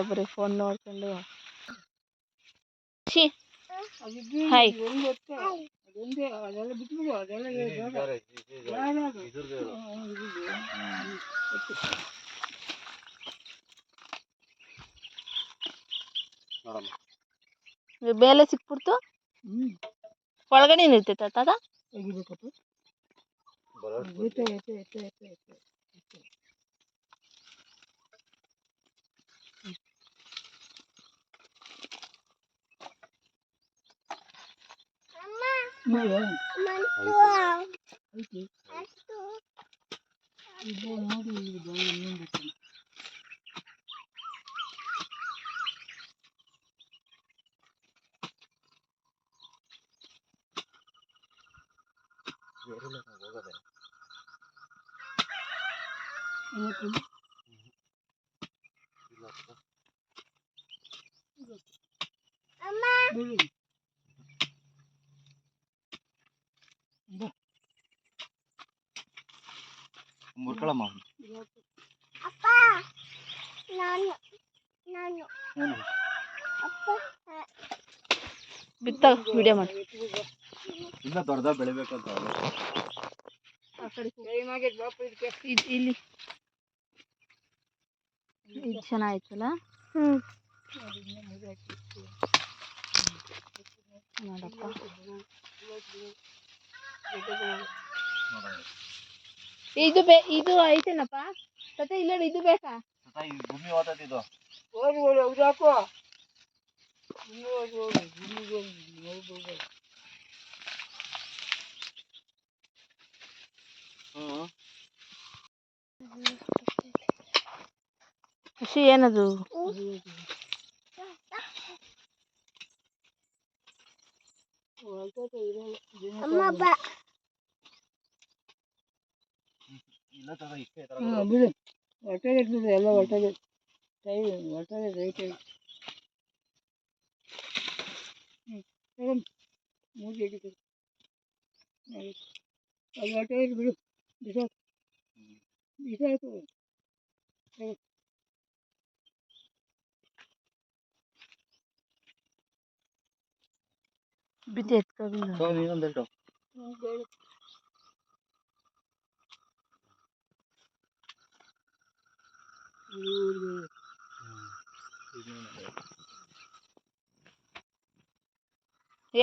ಬರೀ ಫೋನ್ ನೋಡ್ಕೊಂಡು. ಹಾಯ್ ಬೇಲೆ ಸಿಕ್ಬಿಡ್ತು. ಒಳಗಡೆ ನಿಲ್ತೈತ ತಾತ. ಮುರ್ಕಳಮ್ಮ ಬಿತ್ತ ವಿಡಿಯೋ ಮಾಡಿ. ಇನ್ನ ದೊಡ್ಡದ ಬೆಳಿಬೇಕಂತ ಇಲ್ಲಿ ಇದು ಚೆನ್ನಾಯ್ತಲ್ಲ. ನೋಡಪ್ಪ ಇದು ಐತೇನಪ್ಪ ಸತ ಇಲ್ಲ ಇದು ಬೇಕಾ ಭೂಮಿ ಓದತ್ತಿದ್ದು ಖುಷಿ ಏನದು ಬಿಡು ಹೊಟ್ಟೆಗೆ ಇರ್ತದೆ ಎಲ್ಲ ಹೊಟ್ಟೆಗೆ ಹೊಟ್ಟೆಗೆ ರೈಟ್ ಮೂರು ಹಿಡಿತದೆ ಅದು ಹೊಟ್ಟೆಗೆ ಬಿಡು ಬಿಸಾಕು ಬಿದ್ದು ಎತ್ಕೊಂಡು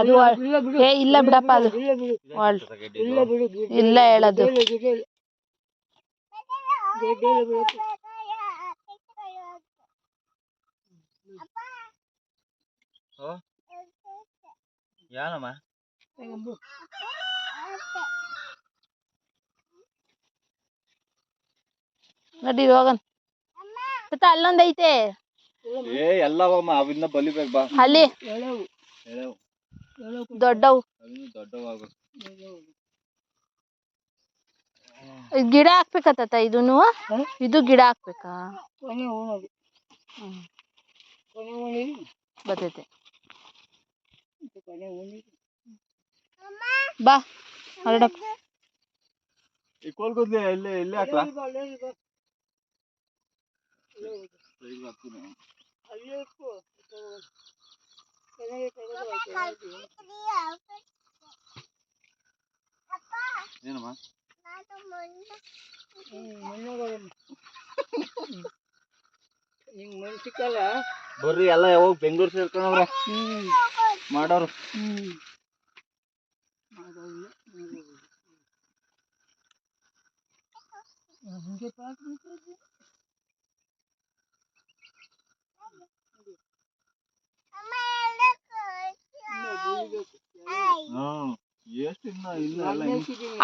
ಅದು ಇಲ್ಲ ಬಿಡಪ್ಪ ಅದು ಇಲ್ಲ ಹೇಳದು ಏನಮ್ಮ ನಡಿ ಹೋಗನ್ ಅಲ್ಲೊಂದ್ ಐತೆ ಎಲ್ಲವಮ್ಮ ಅವಿನ್ನ ಬಲಿಬೇಕು ಬಾ ಅಲ್ಲಿ ದೊಡ್ಡವು ಗಿಡ ಹಾಕ್ಬೇಕತ್ತ ಇದನ್ನು ಇದು ಗಿಡ ಹಾಕ್ಬೇಕಾ ಬರ್ತೈತೆ ಬಾ ಹೊರಡಪ್ಪ ಈ ಕೋಲ್ಗುದ್ಲಿ ಇಲ್ಲೇ ಹಾಕ್ಲಾ ಏನಮ್ಮ ನಿಂಗೆ ಮನ್ ಸಿಕ್ಕಲ್ಲ ಬರ್ರಿ ಎಲ್ಲ ಯಾವಾಗ ಬೆಂಗಳೂರು ಸೇರ್ಕೊಂಡ್ರ ಮಾಡೋರು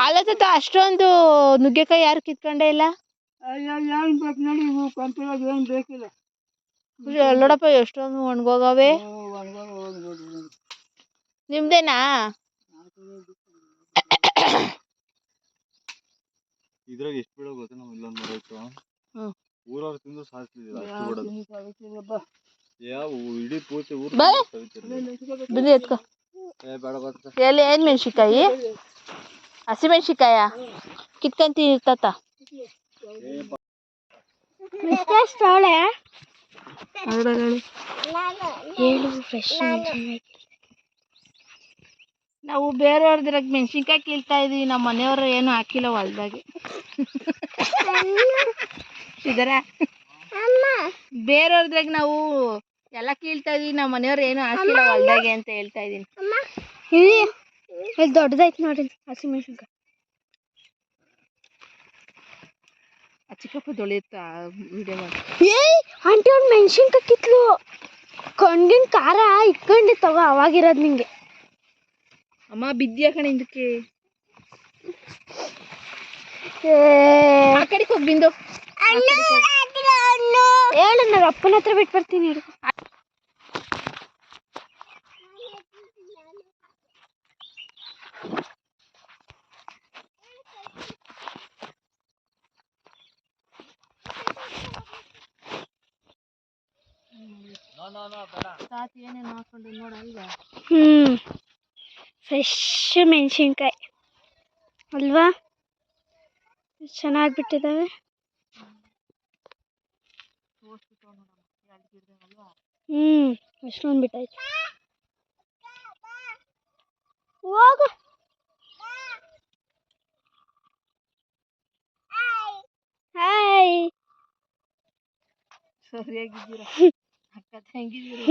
ಅಲ್ಲತ್ತ ಅಷ್ಟೊಂದು ನುಗ್ಗೆಕಾಯಿ ಯಾರು ಕಿತ್ಕೊಂಡೇ ಇಲ್ಲ. ಏನ್ ಬೇಕು ನೋಡಿ ಇವು ಕಂಪಿರೋದು ಏನ್ ಬೇಕಿಲ್ಲ. ನೋಡಪ್ಪ ಎಷ್ಟೊಂದು ಒಣಗೋಗವೆ. ನಿಮ್ದೇನಾ ಇದ್ರಾಗ ಎಷ್ಟು ಬಿಡೋ ಗೊತ್ತ ನಾವು ಇಲ್ಲೊಂದು ಮರ ಇತ್ತು ಊರವ್ರು ತಿಂದು ಸಾಧಿಸಿದಿಲ್ಲ ಅಷ್ಟು ಬಿಡೋದು ಯಾವ ಇಡೀ ಪೂರ್ತಿ ಊರು ಬಿದ್ದು ಎತ್ಕೊ. ಬೇಡ ಬತ್ತ ಎಲ್ಲಿ ಏನ್ ಮೆಣಸಿಕಾಯಿ ಹಸಿಮೆಣಸಿಕಾಯ ಕಿತ್ಕೊಂತ ಇರ್ತತ. ಹೇಳು ಫ್ರೆಶ್ ಮೆಣಸಿನ್ಕಾಯಿ. ನಾವು ಬೇರೆಯವ್ರದ್ರಾಗ ಮೆಣಸಿನ್ಕಾಯಿ ಕೀಳ್ತಾ ಇದೀವಿ, ನಮ್ಮ ಮನೆಯವರು ಏನು ಹಾಕಿಲ್ಲ ಹೊಲ್ದಾಗೆ. ಇದರ ಬೇರೆಯವ್ರದ್ರಾಗ ನಾವು ಎಲ್ಲ ಕೀಳ್ತಾ ಇದೀವಿ, ನಮ್ಮ ಮನೆಯವ್ರು ಏನು ಹಾಕಿಲ್ಲ ಹೊಲ್ದಾಗೆ ಅಂತ ಹೇಳ್ತಾ ಇದೀನಿ. ಇಲ್ಲಿ ದೊಡ್ಡದೈತಿ ನೋಡಿ ಹಸಿಮೆಣಸಿನ್ಕಾಯಿ. ಚಿಕ್ಕಪ್ಪ ತೊಳೆಯುತ್ತಾ ವಿಡಿಯೋ ಮಾಡಿ. ಆಂಟಿ ಅವ್ನು ಮೆಣಸಿನ್ಕಾಯಿ ಕಿತ್ಲು ಕಣ್ಗಿನ ಖಾರ ಇಟ್ಕೊಂಡು ತಗೋ ಅವಾಗಿರೋದು ನಿಂಗೆ. ಅಮ್ಮ ಬಿದ್ದಿಯ ಕಣೆ ಇದಕ್ಕೆ, ಆ ಕಡೆಗೆ ಹೋಗಿ ಬಿಂದು. ಹೇಳು, ನಾನು ಅಪ್ಪನ ಹತ್ರ ಬಿಟ್ಟು ಬರ್ತೀನಿ. ಹಿಡ್ಕೊ. ತಾತ ಏನೇನು ಹಾಕೊಂಡು ನೋಡಲ್ಲ. ಫ್ರೆಶ್ ಮೆಣಸಿನ್ಕಾಯಿ ಅಲ್ವಾ, ಚೆನ್ನಾಗಿ ಬಿಟ್ಟಿದ್ದಾವೆ. ಎಷ್ಟೊಂದು ಬಿಟ್ಟಾಯ್ತು. ಹೋಗು. ಹಾಯ್. ಸರಿಯಾಗಿದ್ದೀರಾ ಅಕ್ಕ ತಂಗಿದ್ದೀರಾ?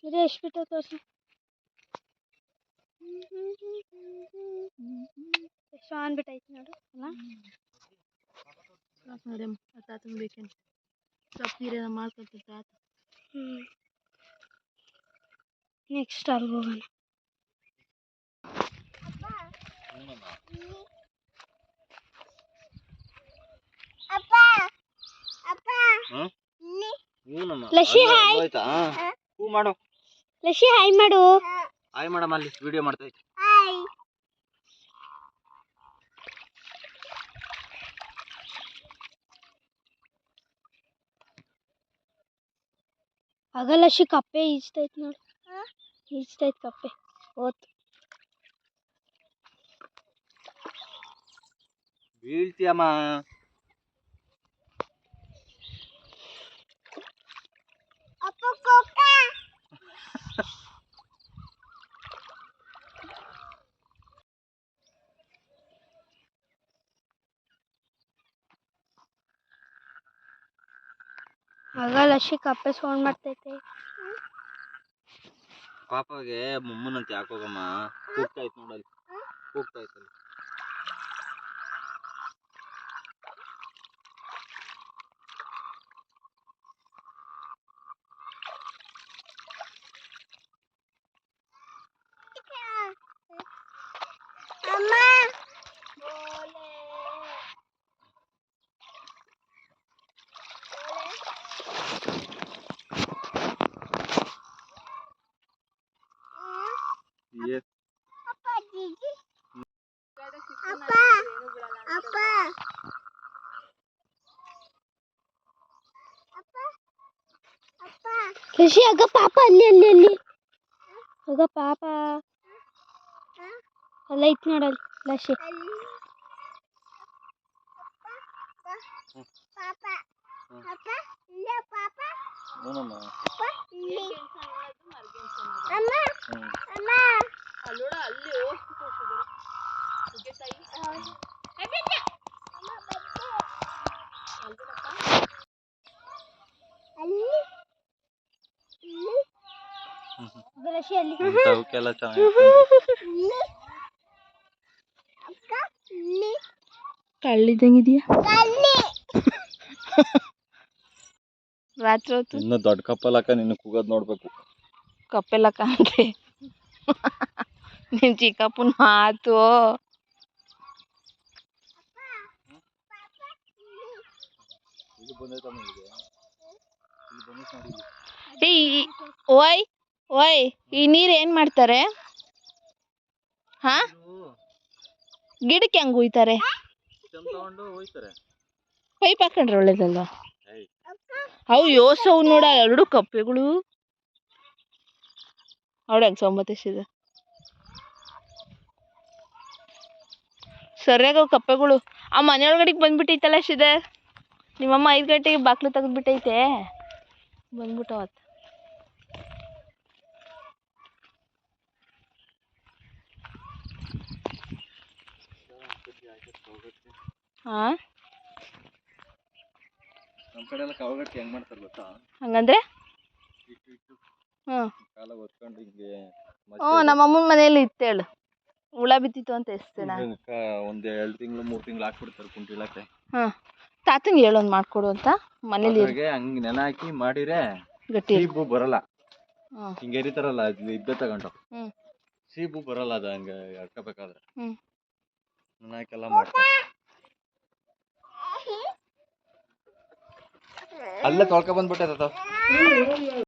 ಇದು ಎಷ್ಟು ಬಿಟ್ಟು ತೋರಿಸು. ಎಷ್ಟು ಅಂದ್ಬಿಟ್ಟೈತಿ ನೋಡು ಅಲ್ಲ. ಮೇಡಮ್ ತಾತನ ಬೇಕೇನು ಸೊಪ್ಪು ನೀರೇನ ಮಾಡ್ಕೊಳ್ತೀನಿ ತಾತ. ನೆಕ್ಸ್ಟ್ ಅಲ್ಲಿ ಹೋಗೋಣ. ಲಸಿ ಹಾಯ್. ಹೂ ಮಾಡು. ಲಸಿ ಹಾಯ್ ಮಾಡು. ಹಾಯ್ ಮಾಡಮ್ಮ, ಅಲ್ಲಿ ವಿಡಿಯೋ ಮಾಡ್ತಾ ಇದ್ದೆ. ಆಗ ಲಸಿ ಕಪ್ಪೆ ಈಜ್ತೈತಿ ನೋಡು, ಈಜ್ತೈತಿ ಕಪ್ಪೆ. ಓತ್ ಬೀಳ್ತೀಯಮ್ಮ. ಆಗ ಲಸಿ ಕಪ್ಪೆ ಸೌಂಡ್ ಮಾಡ್ತೈತೆ. ಪಾಪಗೆ ಮುಮ್ಮನಂತ ಯಾಕೋಗಮ್ಮ, ಕೂಗ್ತಾ ಇತ್ತು ನೋಡಲ್ಲಿ, ಕೂಗ್ತಾ ಇತ್ತಲ್ಲಿ. ಲಸಿ ಆಗ ಪಾಪ ಅಲ್ಲಿ ಅಲ್ಲಿ ಅಲ್ಲಿ ಆಗ ಪಾಪ ಅಲ್ಲ ಐತ್ ನೋಡಲ್ಲಿ ಲಸಿ. ಇಂಥವಕ್ಕೆಲ್ಲ ಚೆನ್ನಾಗಿ ಕಳ್ಳಿದಂಗಿದೆಯಾ ರಾತ್ರಿ ಹೊತ್ತು. ಇನ್ನು ದೊಡ್ಡ ಕಪ್ಪಲಕ್ಕ ನಿನ್ನ ಕೂಗೋದು ನೋಡ್ಬೇಕು. ಕಪ್ಪೆಲ್ಲಕ್ಕ ಅಂದ್ರೆ ನಿಮ್ ಚಿಕ್ಕಪ್ಪನ ಮಾತು. ಓಯ್ ಓಯ್, ಈ ನೀರ್ ಏನ್ ಮಾಡ್ತಾರೆ? ಹಾ, ಗಿಡಕ್ಕೆ ಹೆಂಗ್ ಹುಯ್ತಾರೆ? ತಗೊಂಡು ಹೋಯ್ತಾರೆ. ಪೈಪ್ ಹಾಕೊಂಡ್ರೆ ಒಳ್ಳೇದಲ್ವಾ? ಅವು ಯೋಸವು ನೋಡ 2 ಕಪ್ಪೆಗಳು ಅವಳಂಗೆ ಸೊಂಬತ್ತಿಸಿದ ಸರಿಯಾಗ ಕಪ್ಪೆಗಳು ಆ ಮನೆ ಒಳಗಡೆಗೆ ಬಂದ್ಬಿಟ್ಟೈತಲ್ಲ ಶ್ರೀಧರ್. ನಿಮ್ಮಮ್ಮ 5 ಗಂಟೆಗೆ ಬಾಕ್ಲು ತೆಗೆದ್ಬಿಟ್ಟೈತೆ ಬಂದ್ಬಿಟ್ಟವತ್ತು. ಹಾ ನಮ್ಮ ಕಡೆ ಎಲ್ಲ ಕವಗಟ್ಟಿ ಹೆಂಗ್ ಮಾಡ್ತಾರೆ ಗೊತ್ತಾ? ಹಂಗಂದ್ರೆ ಇಟ್ಟು ಹ್ಞೂ ಕಾಲ ಒತ್ಕೊಂಡು ಹಿಂಗೆ ಹ್ಞೂ ನಮ್ಮ ಅಮ್ಮನ ಮನೆಯಲ್ಲಿ ಇತ್ತೇಳು ಹುಳ ಬಿತ್ತಿತ್ತು ಅಂತ ಎಸ್ತೇನ. ಒಂದ್ 2 ತಿಂಗಳು 3 ತಿಂಗಳು ಹಾಕ್ಬಿಡ್ತಾರೆ ಕುಂಟಿಳಕ್ಕೆ. ಹಾಂ ತಾತಂಗೆ ಹೇಳೋದು ಮಾಡಿಕೊಡು ಅಂತ ಮನೇಲಿ ಹಂಗ್ ನೆನ ಹಾಕಿ ಮಾಡಿದ್ರೆ ಗಟ್ಟಿ ಸೀಬು ಬರಲ್ಲ. ಹಾಂ ಹಿಂಗೆ ಎರಿತಾರಲ್ಲ ಇದ್ದ ತಗೊಂಡು ಹ್ಞೂ ಸೀಬು ಬರಲ್ಲ ಅದು ಹಂಗೆ ಹಾಕಬೇಕಾದ್ರೆ ಹ್ಞೂ ನೆನ ಹಾಕೆಲ್ಲ ಮಾಡ್ತಾರೆ. ಅಲ್ಲೇ ತೊಳ್ಕೊ ಬಂದ್ಬಿಟ್ಟೆ ತಾತ.